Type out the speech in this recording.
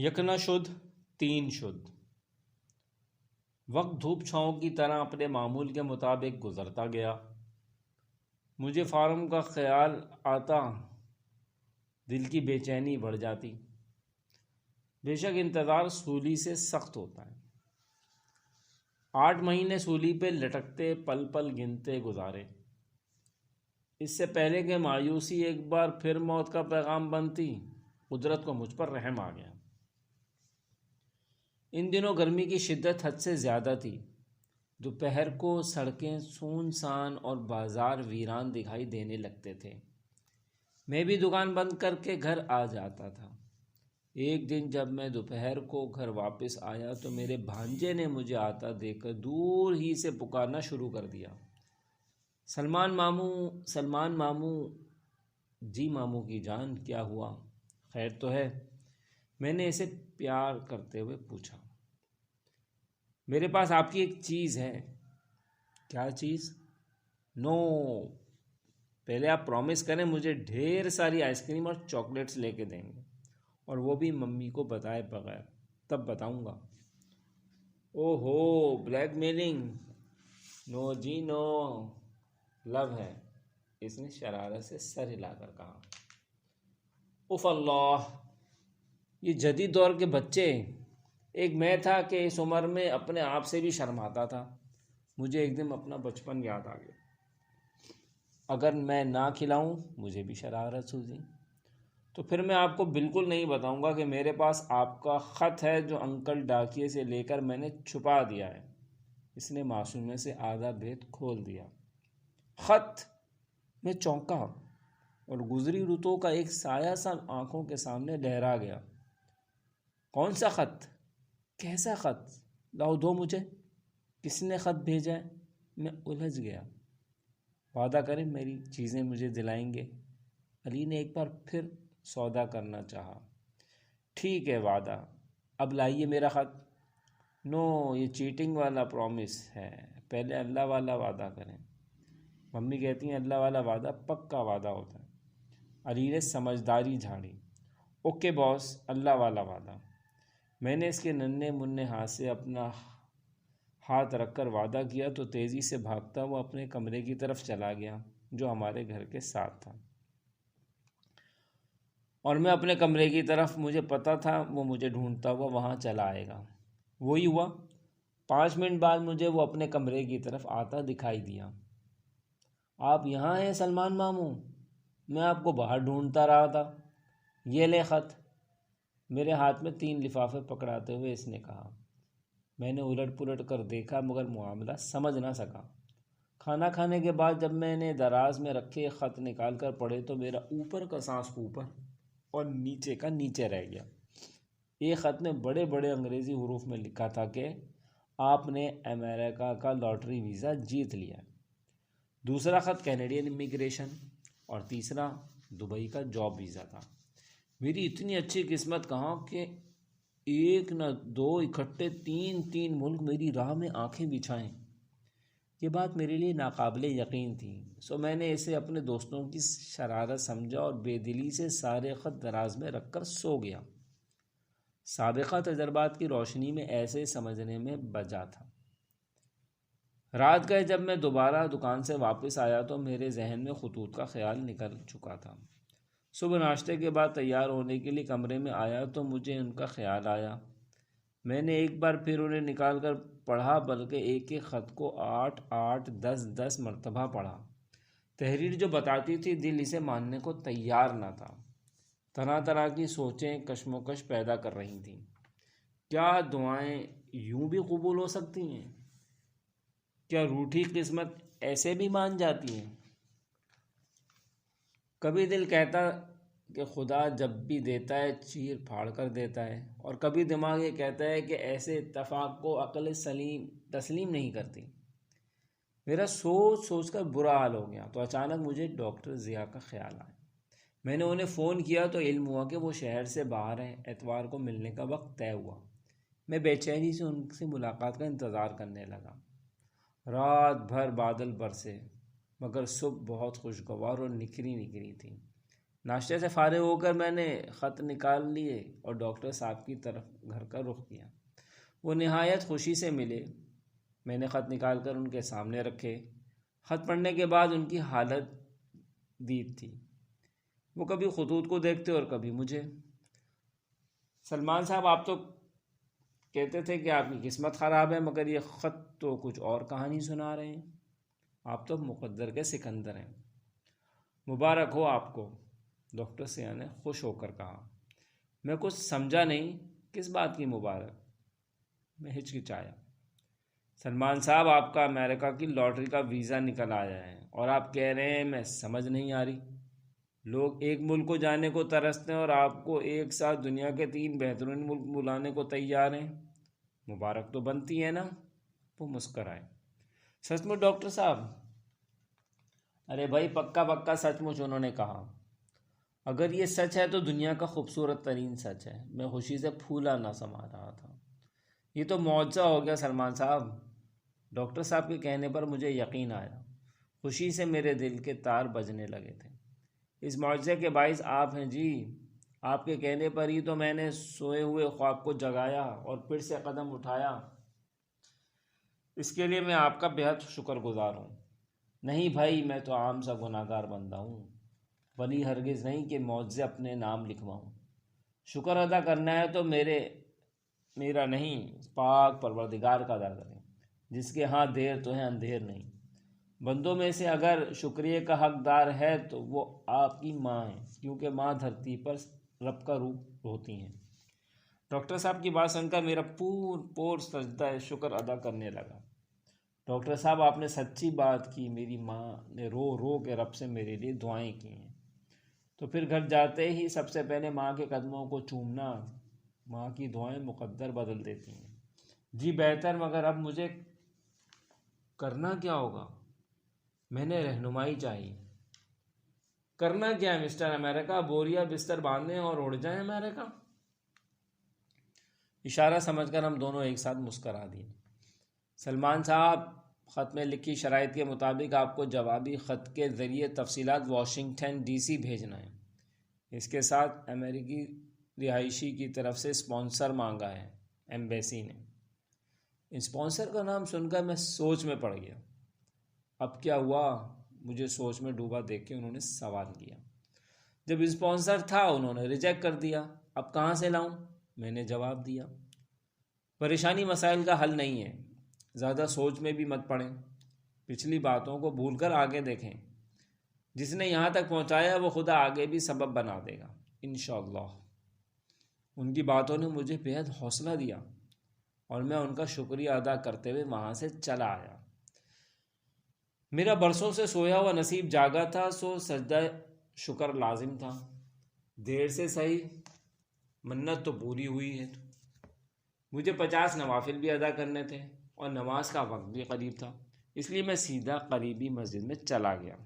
یکنا شدھ تین شدھ۔ وقت دھوپ چھاؤں کی طرح اپنے معمول کے مطابق گزرتا گیا۔ مجھے فارم کا خیال آتا دل کی بے چینی بڑھ جاتی۔ بے شک انتظار سولی سے سخت ہوتا ہے۔ 8 مہینے سولی پہ لٹکتے پل پل گنتے گزارے، اس سے پہلے کہ مایوسی ایک بار پھر موت کا پیغام بنتی۔ قدرت کو مجھ پر رحم آ گیا۔ ان دنوں گرمی کی شدت حد سے زیادہ تھی۔ دوپہر کو سڑکیں سنسان اور بازار ویران دکھائی دینے لگتے تھے۔ میں بھی دکان بند کر کے گھر آ جاتا تھا۔ ایک دن جب میں دوپہر کو گھر واپس آیا تو میرے بھانجے نے مجھے آتا دیکھ کر دور ہی سے پکارنا شروع کر دیا، سلمان ماموں، سلمان ماموں۔ جی ماموں کی جان، کیا ہوا؟ خیر تو ہے؟ میں نے اسے پیار کرتے ہوئے پوچھا۔ میرے پاس آپ کی ایک چیز ہے۔ کیا چیز؟ نو، پہلے آپ پرومس کریں مجھے ڈھیر ساری آئس کریم اور چاکلیٹس لے کے دیں گے، اور وہ بھی ممی کو بتائے بغیر، تب بتاؤں گا۔ او ہو، بلیک میلنگ؟ نو جی نو، لو ہے، اس نے شرارت سے سر ہلا کر کہا۔ اف اللہ، یہ جدید دور کے بچے۔ ایک میں تھا کہ اس عمر میں اپنے آپ سے بھی شرماتا تھا۔ مجھے ایک دن اپنا بچپن یاد آ گیا۔ اگر میں نہ کھلاؤں، مجھے بھی شرارت ہوتی۔ تو پھر میں آپ کو بالکل نہیں بتاؤں گا کہ میرے پاس آپ کا خط ہے جو انکل ڈاکیے سے لے کر میں نے چھپا دیا ہے۔ اس نے معصومیت سے آدھا بھید کھول دیا۔ خط؟ میں چونکا اور گزری رتوں کا ایک سایہ سا آنکھوں کے سامنے لہرا گیا۔ کون سا خط؟ کیسا خط؟ لاؤ دو مجھے۔ کس نے خط بھیجا ہے؟ میں الجھ گیا۔ وعدہ کریں میری چیزیں مجھے دلائیں گے؟ علی نے ایک بار پھر سودا کرنا چاہا۔ ٹھیک ہے، وعدہ۔ اب لائیے میرا خط۔ نو، یہ چیٹنگ والا پرومس ہے، پہلے اللہ والا وعدہ کریں۔ ممی کہتی ہیں اللہ والا وعدہ پکا وعدہ ہوتا ہے۔ علی نے سمجھداری جھاڑی۔ اوکے باس، اللہ والا وعدہ۔ میں نے اس کے ننھے منھے ہاتھ سے اپنا ہاتھ رکھ کر وعدہ کیا تو تیزی سے بھاگتا وہ اپنے کمرے کی طرف چلا گیا جو ہمارے گھر کے ساتھ تھا، اور میں اپنے کمرے کی طرف۔ مجھے پتا تھا وہ مجھے ڈھونڈتا ہوا وہاں چلا آئے گا۔ وہی ہوا۔ 5 منٹ بعد مجھے وہ اپنے کمرے کی طرف آتا دکھائی دیا۔ آپ یہاں ہیں سلمان ماموں؟ میں آپ کو باہر ڈھونڈتا رہا تھا۔ یہ لے خط۔ میرے ہاتھ میں 3 لفافے پکڑاتے ہوئے اس نے کہا۔ میں نے الٹ پلٹ کر دیکھا مگر معاملہ سمجھ نہ سکا۔ کھانا کھانے کے بعد جب میں نے دراز میں رکھے خط نکال کر پڑھے تو میرا اوپر کا سانس اوپر اور نیچے کا نیچے رہ گیا۔ ایک خط میں بڑے بڑے انگریزی حروف میں لکھا تھا کہ آپ نے امریکہ کا لاٹری ویزا جیت لیا ہے۔ دوسرا خط کینیڈین امیگریشن اور تیسرا دبئی کا جاب ویزا تھا۔ میری اتنی اچھی قسمت کہاں کہ ایک نہ دو اکٹھے 3 ملک میری راہ میں آنکھیں بچھائیں۔ یہ بات میرے لیے ناقابل یقین تھی، سو میں نے اسے اپنے دوستوں کی شرارت سمجھا اور بے دلی سے سارے خط دراز میں رکھ کر سو گیا۔ سابقہ تجربات کی روشنی میں ایسے سمجھنے میں بجا تھا۔ رات گئے جب میں دوبارہ دکان سے واپس آیا تو میرے ذہن میں خطوط کا خیال نکل چکا تھا۔ صبح ناشتے کے بعد تیار ہونے کے لیے کمرے میں آیا تو مجھے ان کا خیال آیا۔ میں نے ایک بار پھر انہیں نکال کر پڑھا، بلکہ ایک ایک خط کو 8 10 مرتبہ پڑھا۔ تحریر جو بتاتی تھی دل اسے ماننے کو تیار نہ تھا۔ طرح طرح کی سوچیں کشمکش پیدا کر رہی تھیں۔ کیا دعائیں یوں بھی قبول ہو سکتی ہیں؟ کیا روٹھی قسمت ایسے بھی مان جاتی ہیں؟ کبھی دل کہتا کہ خدا جب بھی دیتا ہے چیر پھاڑ کر دیتا ہے، اور کبھی دماغ یہ کہتا ہے کہ ایسے اتفاق کو عقل سلیم تسلیم نہیں کرتی۔ میرا سوچ سوچ کر برا حال ہو گیا تو اچانک مجھے ڈاکٹر ضیاء کا خیال آیا۔ میں نے انہیں فون کیا تو علم ہوا کہ وہ شہر سے باہر ہیں۔ اتوار کو ملنے کا وقت طے ہوا۔ میں بے چینی سے ان سے ملاقات کا انتظار کرنے لگا۔ رات بھر بادل برسے مگر صبح بہت خوشگوار اور نکھری تھی۔ ناشتے سے فارغ ہو کر میں نے خط نکال لیے اور ڈاکٹر صاحب کی طرف گھر کا رخ کیا۔ وہ نہایت خوشی سے ملے۔ میں نے خط نکال کر ان کے سامنے رکھے۔ خط پڑھنے کے بعد ان کی حالت دید تھی۔ وہ کبھی خطوط کو دیکھتے اور کبھی مجھے۔ سلمان صاحب، آپ تو کہتے تھے کہ آپ کی قسمت خراب ہے، مگر یہ خط تو کچھ اور کہانی سنا رہے ہیں۔ آپ تو مقدر کے سکندر ہیں۔ مبارک ہو آپ کو، ڈاکٹر سیاح نے خوش ہو کر کہا۔ میں کچھ سمجھا نہیں، کس بات کی مبارک؟ میں ہچکچایا۔ سلمان صاحب، آپ کا امریکہ کی لاٹری کا ویزا نکل آیا ہے اور آپ کہہ رہے ہیں میں سمجھ نہیں آ رہی۔ لوگ ایک ملک کو جانے کو ترستے ہیں اور آپ کو ایک ساتھ دنیا کے 3 بہترین ملک بلانے کو تیار ہیں۔ مبارک تو بنتی ہے نا؟ وہ مسکرائے۔ سچ مچ ڈاکٹر صاحب؟ ارے بھائی، پکا پکا سچ مچ، انہوں نے کہا۔ اگر یہ سچ ہے تو دنیا کا خوبصورت ترین سچ ہے۔ میں خوشی سے پھولا نہ سما رہا تھا۔ یہ تو معجزہ ہو گیا سلمان صاحب۔ ڈاکٹر صاحب کے کہنے پر مجھے یقین آیا۔ خوشی سے میرے دل کے تار بجنے لگے تھے۔ اس معجزے کے باعث آپ ہیں جی۔ آپ کے کہنے پر ہی تو میں نے سوئے ہوئے خواب کو جگایا اور پھر سے قدم اٹھایا۔ اس کے لیے میں آپ کا بہت شکر گزار ہوں۔ نہیں بھائی، میں تو عام سا گناہ گار بندہ ہوں، ولی ہرگز نہیں کہ معجزے اپنے نام لکھواؤں۔ شکر ادا کرنا ہے تو میرا نہیں، پاک پروردگار کا ادا کریں، جس کے ہاں دیر تو ہے اندھیر نہیں۔ بندوں میں سے اگر شکریہ کا حقدار ہے تو وہ آپ کی ماں ہے، کیونکہ ماں دھرتی پر رب کا روپ ہوتی ہیں۔ ڈاکٹر صاحب کی بات سن کر میرا پور سجدہ شکر ادا کرنے لگا۔ ڈاکٹر صاحب، آپ نے سچی بات کی۔ میری ماں نے رو رو کے رب سے میرے لیے دعائیں کی ہیں۔ تو پھر گھر جاتے ہی سب سے پہلے ماں کے قدموں کو چومنا۔ ماں کی دعائیں مقدر بدل دیتی ہیں۔ جی بہتر، مگر اب مجھے کرنا کیا ہوگا؟ میں نے رہنمائی چاہیے۔ کرنا کیا ہے مسٹر امریکہ؟ بوریا بستر باندھیں اور اڑ جائیں امریکہ؟ اشارہ سمجھ کر ہم دونوں ایک ساتھ مسکرا دیے۔ سلمان صاحب، خط میں لکھی شرائط کے مطابق آپ کو جوابی خط کے ذریعے تفصیلات واشنگٹن ڈی سی بھیجنا ہے۔ اس کے ساتھ امریکی رہائشی کی طرف سے اسپانسر مانگا ہے، ایمبیسی نے۔ اسپانسر کا نام سن کر میں سوچ میں پڑ گیا۔ اب کیا ہوا؟ مجھے سوچ میں ڈوبا دیکھ کے انہوں نے سوال کیا۔ جب اسپانسر تھا انہوں نے ریجیکٹ کر دیا، اب کہاں سے لاؤں؟ میں نے جواب دیا۔ پریشانی مسائل کا حل نہیں ہے، زیادہ سوچ میں بھی مت پڑیں، پچھلی باتوں کو بھول کر آگے دیکھیں۔ جس نے یہاں تک پہنچایا وہ خدا آگے بھی سبب بنا دے گا انشاءاللہ۔ ان کی باتوں نے مجھے بہت حوصلہ دیا اور میں ان کا شکریہ ادا کرتے ہوئے وہاں سے چلا آیا۔ میرا برسوں سے سویا ہوا نصیب جاگا تھا، سو سجدہ شکر لازم تھا۔ دیر سے صحیح، منت تو پوری ہوئی ہے۔ مجھے 50 نوافل بھی ادا کرنے تھے اور نماز کا وقت بھی قریب تھا، اس لیے میں سیدھا قریبی مسجد میں چلا گیا۔